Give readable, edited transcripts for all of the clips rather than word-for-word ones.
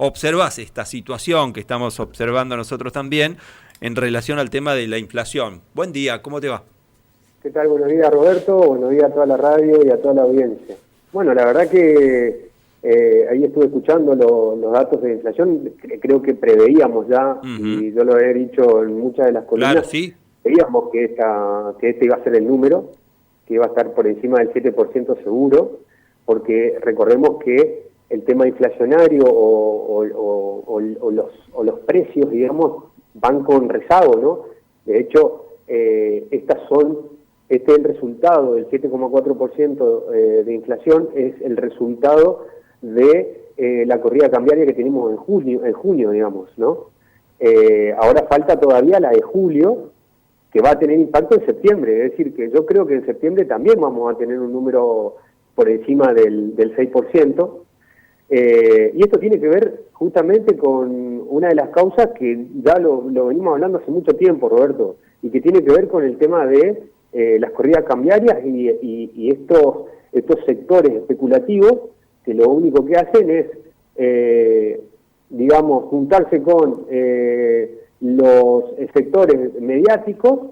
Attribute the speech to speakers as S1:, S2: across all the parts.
S1: observás esta situación que estamos observando nosotros también en relación al tema de la inflación. Buen día, ¿cómo te va?
S2: ¿Qué tal? Buenos días, Roberto. Buenos días a toda la radio y a toda la audiencia. Bueno, la verdad que ahí estuve escuchando los datos de inflación. Creo que preveíamos ya, y yo lo he dicho en muchas de las columnas,
S1: Claro, sí.
S2: veíamos que este iba a ser el número, que iba a estar por encima del 7% seguro, porque recordemos que el tema inflacionario o los precios, digamos, van con rezago, ¿no? De hecho, este es el resultado del 7,4% de inflación, es el resultado de la corrida cambiaria que tenemos en junio, digamos, ¿no? Ahora falta todavía la de julio, que va a tener impacto en septiembre, es decir, que yo creo que en septiembre también vamos a tener un número por encima del 6%, y esto tiene que ver justamente con una de las causas que ya lo venimos hablando hace mucho tiempo, Roberto, y que tiene que ver con el tema de las corridas cambiarias y estos sectores especulativos que lo único que hacen es, digamos, juntarse con los sectores mediáticos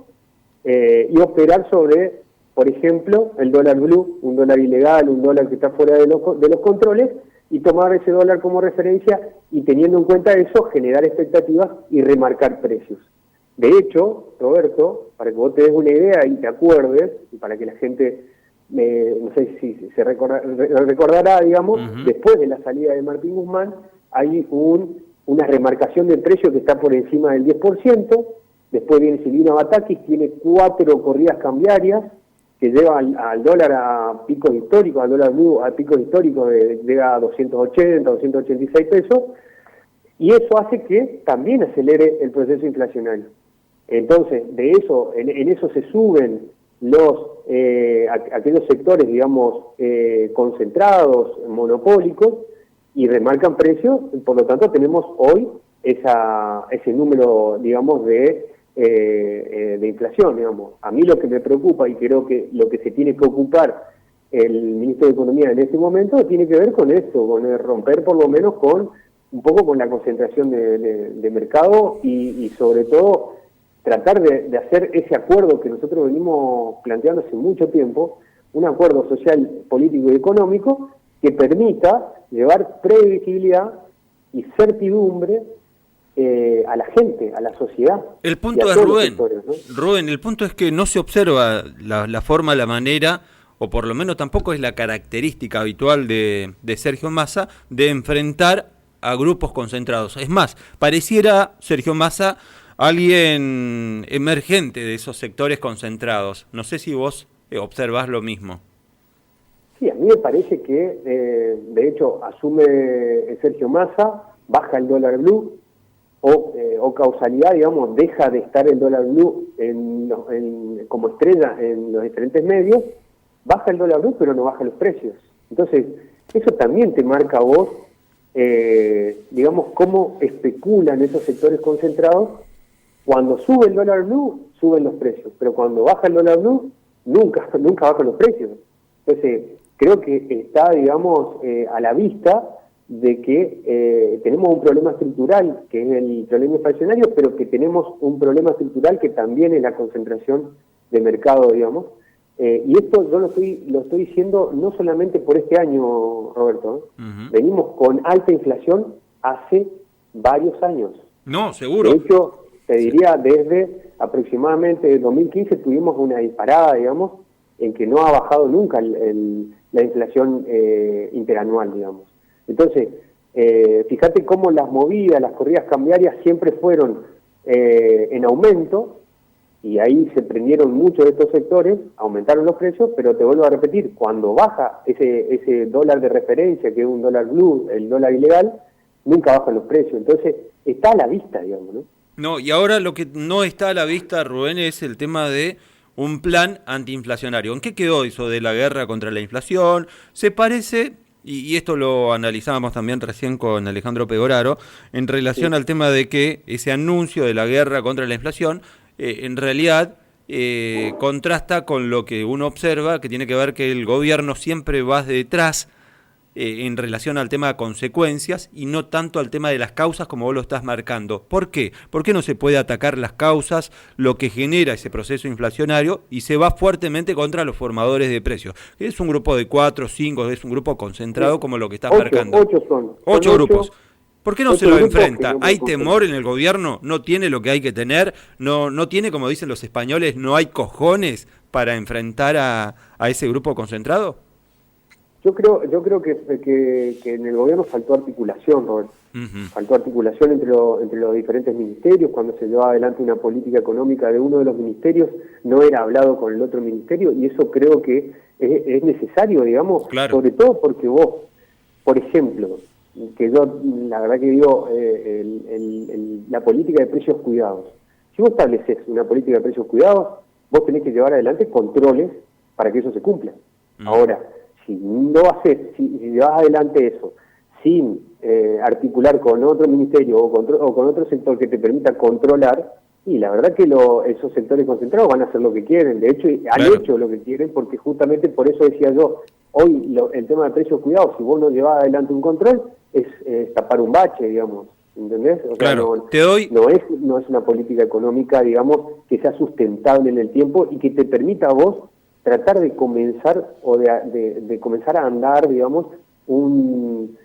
S2: y operar sobre, por ejemplo, el dólar blue, un dólar ilegal, un dólar que está fuera de los controles, y tomar ese dólar como referencia y, teniendo en cuenta eso, generar expectativas y remarcar precios. De hecho, Roberto, para que vos te des una idea y te acuerdes, y para que la gente, no sé si se recordará, digamos, después de la salida de Martín Guzmán, hay una remarcación del precio que está por encima del 10%, después viene Silvino Batakis, tiene 4 corridas cambiarias, que lleva al dólar a picos históricos, al dólar blue a picos históricos, llega a 280, 286 pesos, y eso hace que también acelere el proceso inflacionario. Entonces, de eso, en eso se suben aquellos sectores, digamos, concentrados, monopólicos, y remarcan precios. Por lo tanto, tenemos hoy ese número, digamos, de inflación, digamos. A mí lo que me preocupa, y creo que lo que se tiene que ocupar el ministro de Economía en este momento, tiene que ver con esto, con el romper por lo menos un poco con la concentración de mercado y sobre todo tratar de hacer ese acuerdo que nosotros venimos planteando hace mucho tiempo, un acuerdo social, político y económico que permita llevar previsibilidad y certidumbre a la gente, a la sociedad.
S1: El punto es, Rubén, ¿no? Rubén, el punto es que no se observa la forma, la manera, o por lo menos tampoco es la característica habitual de Sergio Massa de enfrentar a grupos concentrados. Es más, pareciera Sergio Massa alguien emergente de esos sectores concentrados. No sé si vos observás lo mismo.
S2: Sí, a mí me parece que, de hecho, asume Sergio Massa, baja el dólar blue, o causalidad, digamos, deja de estar el dólar blue como estrella en los diferentes medios, baja el dólar blue, pero no baja los precios. Entonces, eso también te marca a vos, digamos, cómo especulan esos sectores concentrados. Cuando sube el dólar blue, suben los precios, pero cuando baja el dólar blue, nunca bajan los precios. Entonces, creo que está, digamos, a la vista de que tenemos un problema estructural, que es el problema inflacionario, pero que tenemos un problema estructural que también es la concentración de mercado, digamos. Y esto yo lo estoy diciendo no solamente por este año, Roberto. Venimos con alta inflación hace varios años.
S1: No, seguro.
S2: De hecho, te diría, desde aproximadamente 2015 tuvimos una disparada, digamos, en que no ha bajado nunca la inflación interanual, digamos. Entonces, fíjate cómo las movidas, las corridas cambiarias siempre fueron en aumento, y ahí se prendieron muchos de estos sectores, aumentaron los precios, pero te vuelvo a repetir, cuando baja ese dólar de referencia, que es un dólar blue, el dólar ilegal, nunca bajan los precios. Entonces, está a la vista, digamos, ¿no?
S1: No, y ahora lo que no está a la vista, Rubén, es el tema de un plan antiinflacionario. ¿En qué quedó eso de la guerra contra la inflación? Se parece, y esto lo analizábamos también recién con Alejandro Pegoraro, en relación al tema de que ese anuncio de la guerra contra la inflación, en realidad contrasta con lo que uno observa, que tiene que ver que el gobierno siempre va detrás en relación al tema de consecuencias y no tanto al tema de las causas como vos lo estás marcando. ¿Por qué? ¿Por qué no se puede atacar las causas, lo que genera ese proceso inflacionario, y se va fuertemente contra los formadores de precios? Es un grupo de 4, 5, es un grupo concentrado como lo que estás marcando.
S2: 8 son.
S1: 8 grupos. ¿Por qué no se lo enfrenta? ¿Hay temor en el gobierno? ¿No tiene lo que hay que tener? ¿No tiene, como dicen los españoles, no hay cojones para enfrentar a ese grupo concentrado?
S2: Yo creo que en el gobierno faltó articulación, Robert. Faltó articulación entre los diferentes ministerios. Cuando se llevaba adelante una política económica de uno de los ministerios, no era hablado con el otro ministerio, y eso creo que es necesario, digamos,
S1: claro.
S2: Sobre todo porque vos, por ejemplo, que yo la verdad que digo, la política de precios cuidados. Si vos estableces una política de precios cuidados, vos tenés que llevar adelante controles para que eso se cumpla. Ahora, si no haces, si llevas adelante eso sin articular con otro ministerio o con otro sector que te permita controlar, y la verdad que esos sectores concentrados van a hacer lo que quieren. De hecho, han hecho lo que quieren, porque justamente por eso decía yo, hoy el tema de precios cuidados, si vos no llevas adelante un control, es tapar un bache, digamos, ¿entendés? O sea, no es una política económica, digamos, que sea sustentable en el tiempo y que te permita a vos tratar de comenzar de comenzar a andar, digamos, un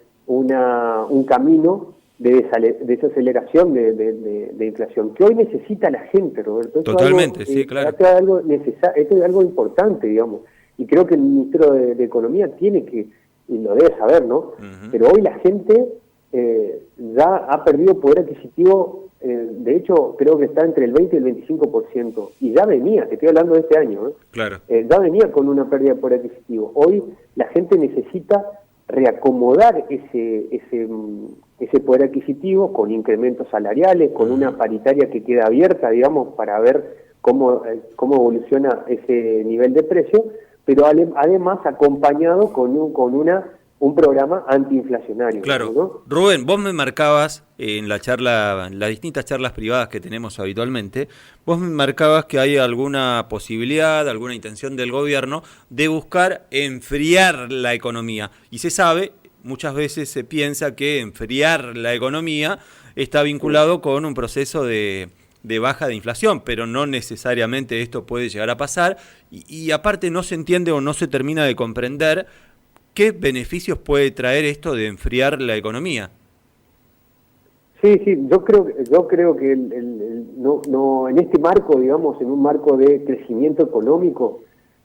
S2: camino de desaceleración de inflación, que hoy necesita la gente, Roberto.
S1: Totalmente, sí, claro.
S2: Esto es algo importante, digamos, y creo que el Ministerio de Economía tiene que, y lo debe saber, ¿no? Pero hoy la gente ya ha perdido poder adquisitivo, de hecho creo que está entre el 20 y el 25%, y ya venía, te estoy hablando de este año,
S1: claro.
S2: Ya venía con una pérdida de poder adquisitivo. Hoy la gente necesita reacomodar ese poder adquisitivo con incrementos salariales, con una paritaria que queda abierta, digamos, para ver cómo evoluciona ese nivel de precio, pero además acompañado con un programa antiinflacionario.
S1: Claro,
S2: ¿no?
S1: Rubén, vos me marcabas en la charla, en las distintas charlas privadas que tenemos habitualmente, vos me marcabas que hay alguna posibilidad, alguna intención del gobierno de buscar enfriar la economía. Y se sabe, muchas veces se piensa que enfriar la economía está vinculado con un proceso de baja de inflación, pero no necesariamente esto puede llegar a pasar, y aparte no se entiende o no se termina de comprender ¿qué beneficios puede traer esto de enfriar la economía?
S2: Sí, yo creo que no en este marco, digamos, en un marco de crecimiento económico,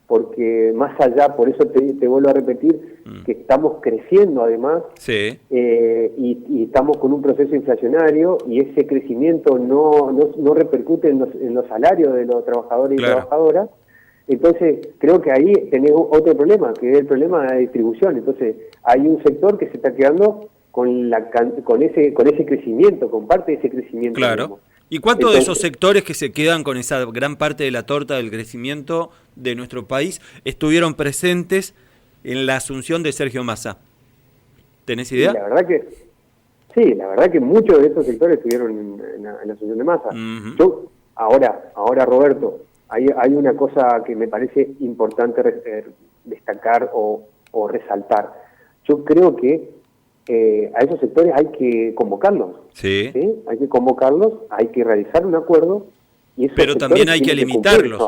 S2: porque más allá, por eso te vuelvo a repetir, que estamos creciendo además,
S1: sí.
S2: Y estamos con un proceso inflacionario, y ese crecimiento no repercute en los salarios de los trabajadores y trabajadoras. Entonces, creo que ahí tenés otro problema, que es el problema de la distribución. Entonces, hay un sector que se está quedando con ese crecimiento, con parte de ese crecimiento.
S1: Claro.
S2: Digamos.
S1: ¿Y cuántos de esos sectores que se quedan con esa gran parte de la torta del crecimiento de nuestro país estuvieron presentes en la asunción de Sergio Massa? ¿Tenés idea?
S2: La verdad que muchos de esos sectores estuvieron en la asunción de Massa. Ahora, Roberto, hay una cosa que me parece importante destacar o resaltar. Yo creo que a esos sectores hay que convocarlos.
S1: Sí.
S2: Hay que convocarlos, hay que realizar un acuerdo.
S1: Pero también hay que limitarlos.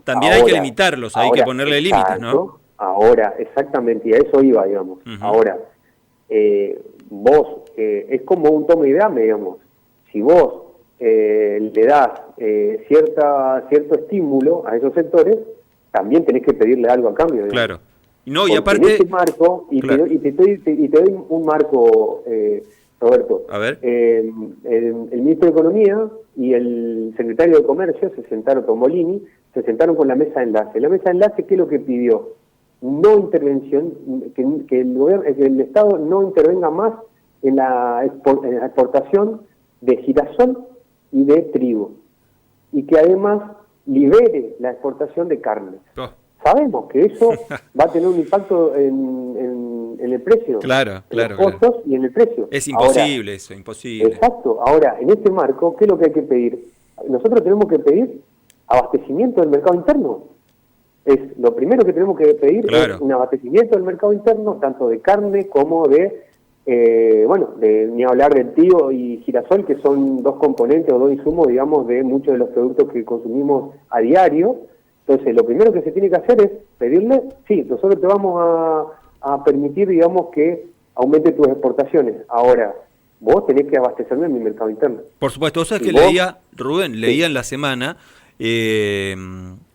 S1: Hay que limitarlos, hay que ponerle límites, ¿no?
S2: Ahora, exactamente, y a eso iba, digamos. Ahora, vos, es como un toma y dame, digamos. Si vos le das cierto estímulo a esos sectores, también tenés que pedirle algo a cambio. Digamos.
S1: Claro. No, y aparte,
S2: en ese marco, te doy un marco, Roberto.
S1: A ver.
S2: El ministro de Economía y el secretario de Comercio se sentaron con Molini, se sentaron con la mesa de enlace. La mesa de enlace, ¿qué es lo que pidió? No intervención, que el Estado no intervenga más en la exportación de girasol y de trigo, y que además libere la exportación de carne. Sabemos que eso va a tener un impacto en el precio,
S1: en los
S2: costos y en el precio.
S1: Es imposible eso, imposible.
S2: Exacto. Ahora, en este marco, ¿qué es lo que hay que pedir? Nosotros tenemos que pedir abastecimiento del mercado interno. lo primero que tenemos que pedir
S1: Claro.
S2: es un abastecimiento del mercado interno, tanto de carne como de, ni hablar del trigo y girasol, que son dos componentes o dos insumos, digamos, de muchos de los productos que consumimos a diario. Entonces, lo primero que se tiene que hacer es pedirle, sí, nosotros te vamos a permitir, digamos, que aumente tus exportaciones. Ahora, vos tenés que abastecerme en mi mercado interno.
S1: Por supuesto, o sea, que
S2: vos,
S1: leía, Rubén, leía
S2: sí,
S1: en la semana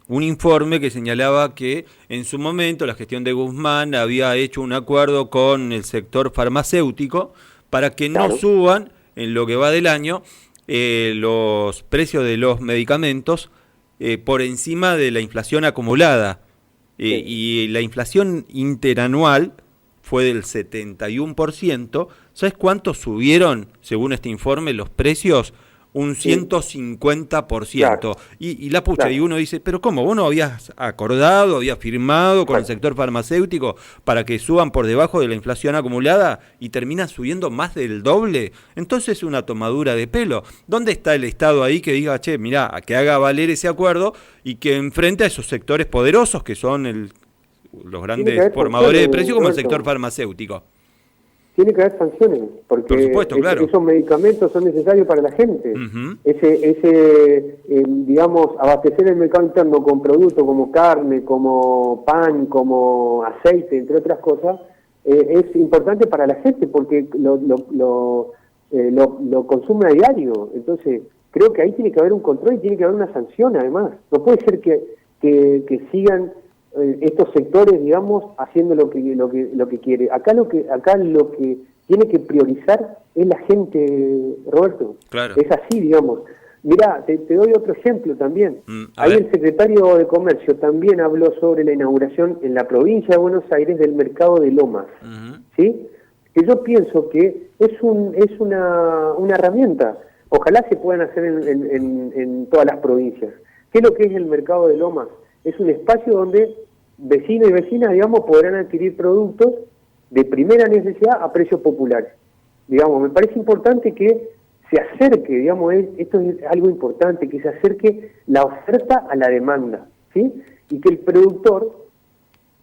S1: un informe que señalaba que en su momento la gestión de Guzmán había hecho un acuerdo con el sector farmacéutico para que no
S2: claro,
S1: suban en lo que va del año los precios de los medicamentos por encima de la inflación acumulada.
S2: sí.
S1: Y la inflación interanual fue del 71%. ¿Sabes cuánto subieron, según este informe, los precios? Un
S2: Sí,
S1: 150%.
S2: claro,
S1: Y la pucha, y
S2: claro,
S1: uno dice, pero ¿cómo? ¿Vos no habías acordado, habías firmado con el
S2: exacto.
S1: sector farmacéutico para que suban por debajo de la inflación acumulada y terminan subiendo más del doble? Entonces es una tomadura de pelo. ¿Dónde está el Estado ahí que diga, che, mirá, que haga valer ese acuerdo y que enfrente a esos sectores poderosos que son los
S2: Tiene que
S1: grandes
S2: haber
S1: formadores de
S2: sanciones,
S1: precios como el sector
S2: Roberto.
S1: farmacéutico?
S2: Tiene que haber sanciones,
S1: Por
S2: porque
S1: supuesto, claro.
S2: esos medicamentos son necesarios para la gente.
S1: Ujú.
S2: Digamos, abastecer el mercado interno con productos como carne, como pan, como aceite, entre otras cosas, es importante para la gente porque lo consume a diario. Entonces, creo que ahí tiene que haber un control y tiene que haber una sanción además. No puede ser que sigan estos sectores, digamos, haciendo lo que quiere. Acá lo que tiene que priorizar es la gente, Roberto.
S1: Claro.
S2: Es así, digamos. Mirá, te doy otro ejemplo también.
S1: A
S2: Ahí
S1: ver.
S2: el secretario de Comercio también habló sobre la inauguración en la provincia de Buenos Aires del mercado de Lomas,
S1: Ujú.
S2: ¿sí? Que yo pienso que es una herramienta. Ojalá se puedan hacer en todas las provincias. ¿Qué es lo que es el mercado de Lomas? Es un espacio donde vecinos y vecinas, digamos, podrán adquirir productos de primera necesidad a precios populares. Digamos, me parece importante que se acerque, digamos, esto es algo importante, que se acerque la oferta a la demanda, ¿sí? Y que el productor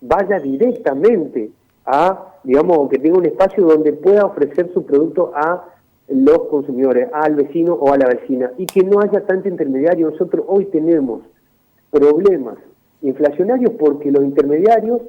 S2: vaya directamente a, digamos, que tenga un espacio donde pueda ofrecer su producto a los consumidores, al vecino o a la vecina, y que no haya tanto intermediario. Nosotros hoy tenemos problemas inflacionarios porque los intermediarios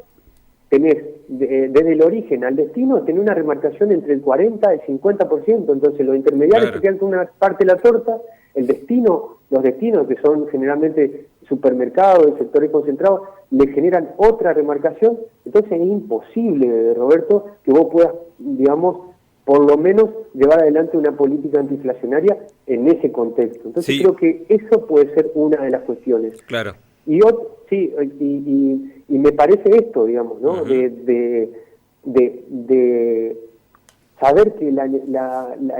S2: tenés desde el origen al destino tenés una remarcación entre el 40 y el 50%, entonces los intermediarios
S1: Claro.
S2: se quedan con una parte de la torta, el destino, los destinos que son generalmente supermercados, sectores concentrados, le generan otra remarcación, entonces es imposible, Roberto, que vos puedas, digamos, por lo menos llevar adelante una política antiinflacionaria en ese contexto. Entonces
S1: Sí,
S2: creo que eso puede ser una de las cuestiones.
S1: claro.
S2: Sí, y me parece esto, digamos, ¿no?
S1: Ujú.
S2: De saber que la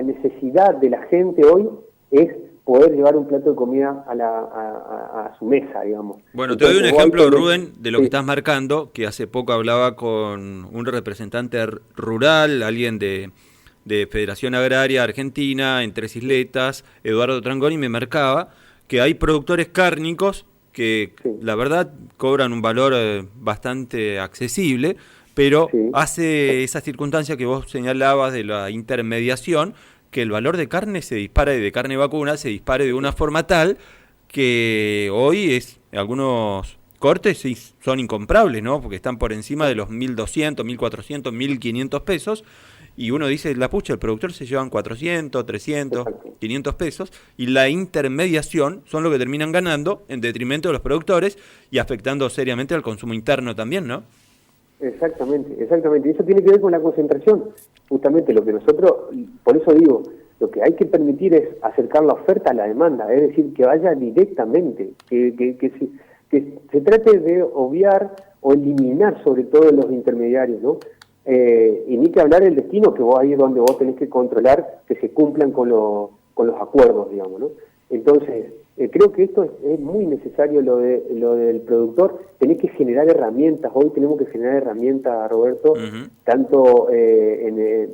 S2: necesidad de la gente hoy es poder llevar un plato de comida a su mesa, digamos.
S1: Bueno, te doy un
S2: Entonces, vos ahí
S1: ejemplo,
S2: tenés,
S1: Rubén, de lo que
S2: sí,
S1: estás marcando, que hace poco hablaba con un representante rural, alguien de Federación Agraria Argentina, en Tres Isletas, Eduardo Trangoni, me marcaba que hay productores cárnicos que
S2: sí,
S1: la verdad cobran un valor bastante accesible, pero
S2: sí,
S1: hace esa circunstancia que vos señalabas de la intermediación, que el valor de carne se dispare, de carne vacuna, se dispare de una forma tal que hoy algunos cortes sí son incomprables, ¿no? Porque están por encima de los 1.200, 1.400, 1.500 pesos y uno dice, la pucha, el productor se llevan 400, 300,
S2: exacto.
S1: 500 pesos y la intermediación son lo que terminan ganando en detrimento de los productores y afectando seriamente al consumo interno también, ¿no?
S2: Exactamente, exactamente. Y eso tiene que ver con la concentración. Justamente lo que nosotros, por eso digo, lo que hay que permitir es acercar la oferta a la demanda, es decir, que vaya directamente, que se trate de obviar o eliminar sobre todo los intermediarios, ¿no? Y ni que hablar del destino, que vos ahí es donde vos tenés que controlar que se cumplan con los acuerdos, digamos, ¿no? Entonces, creo que esto es muy necesario lo del productor. Tenés que generar herramientas. Hoy tenemos que generar herramientas, Roberto,
S1: Ujú.
S2: tanto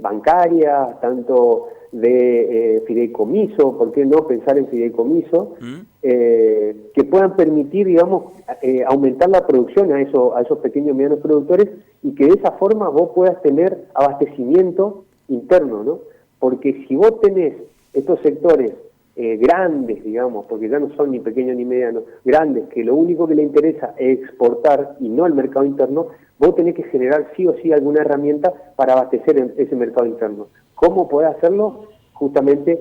S2: bancarias, tanto de fideicomiso. ¿Por qué no pensar en fideicomiso?
S1: ¿Mm?
S2: que puedan permitir, digamos, aumentar la producción a esos pequeños y medianos productores, y que de esa forma vos puedas tener abastecimiento interno, ¿no? Porque si vos tenés estos sectores grandes, digamos, porque ya no son ni pequeños ni medianos, grandes, que lo único que le interesa es exportar y no el mercado interno, vos tenés que generar sí o sí alguna herramienta para abastecer ese mercado interno. ¿Cómo podés hacerlo? Justamente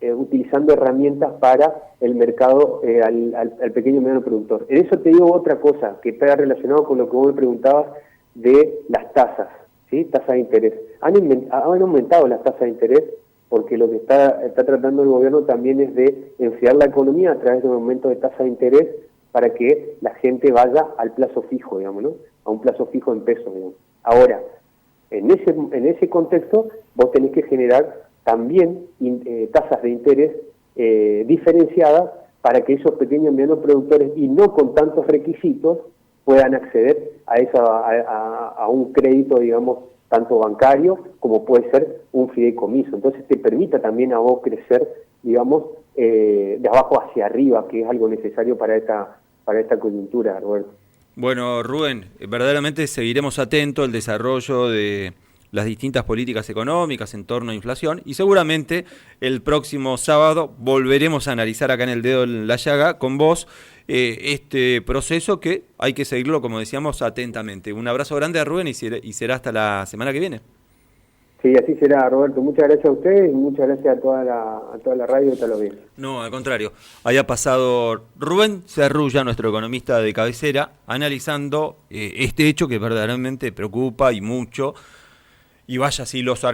S2: utilizando herramientas para el mercado, al pequeño y mediano productor. En eso te digo otra cosa, que está relacionado con lo que vos me preguntabas de las tasas, ¿sí? Tasas de interés. Han aumentado las tasas de interés, porque lo que está tratando el gobierno también es de enfriar la economía a través de un aumento de tasa de interés para que la gente vaya al plazo fijo, digamos, ¿no? A un plazo fijo en pesos, digamos. Ahora, en ese contexto, vos tenés que generar también tasas de interés diferenciadas para que esos pequeños y medianos productores, y no con tantos requisitos, puedan acceder a un crédito, digamos, tanto bancario como puede ser un fideicomiso. Entonces te permita también a vos crecer, digamos, de abajo hacia arriba, que es algo necesario para esta coyuntura, Roberto.
S1: Bueno, Rubén, verdaderamente seguiremos atentos al desarrollo de las distintas políticas económicas en torno a inflación, y seguramente el próximo sábado volveremos a analizar acá en El Dedo en la Llaga con vos este proceso, que hay que seguirlo, como decíamos, atentamente. Un abrazo grande a Rubén, y será hasta la semana que viene.
S2: Sí, así será, Roberto. Muchas gracias a ustedes y muchas gracias a toda la radio y a toda la audiencia.
S1: No, al contrario. Haya pasado Rubén Cerrulla, nuestro economista de cabecera, analizando este hecho que verdaderamente preocupa y mucho. Y vaya si los